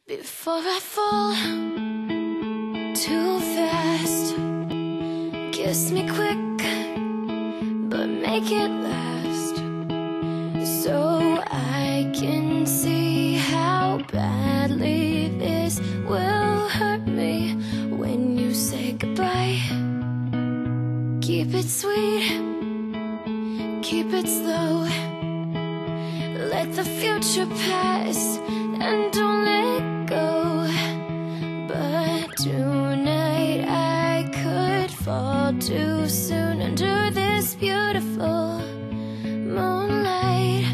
Before I fall too fast, kiss me quick, but make it last, so I can see how badly this will hurt me when you say goodbye. Keep it sweet, keep it slow, let the future pass and don't let go. But tonight I could fall too soon under this beautiful moonlight.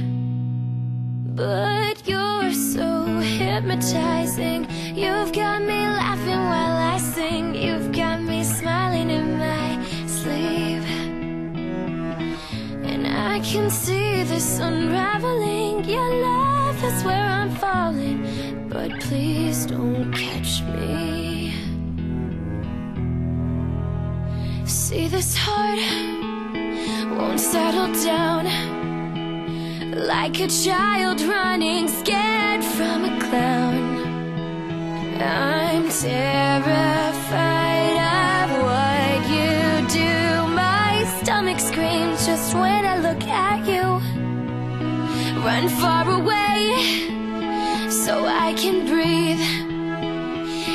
But you're so hypnotizing, you've got me laughing while I sing, you've got me smiling in my sleep. And I can see this unraveling, your love is where I'm falling, but please don't catch me. See, this heart won't settle down, like a child running scared from a clown. I'm terrified of what you do, my stomach screams just when I look at you. Run far away so I can breathe,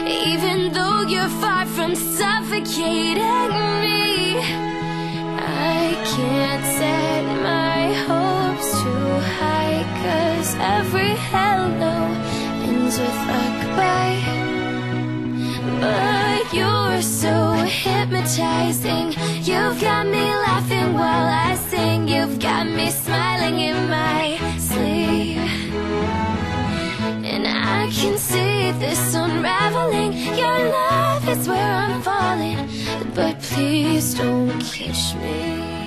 even though you're far from suffocating me. I can't set my hopes too high, 'cause every hello ends with a goodbye. But you're so hypnotizing, you've got me laughing while I sing, you've got me smiling in my sleep. And I can see this unraveling, your love is where I'm falling, but please don't catch me.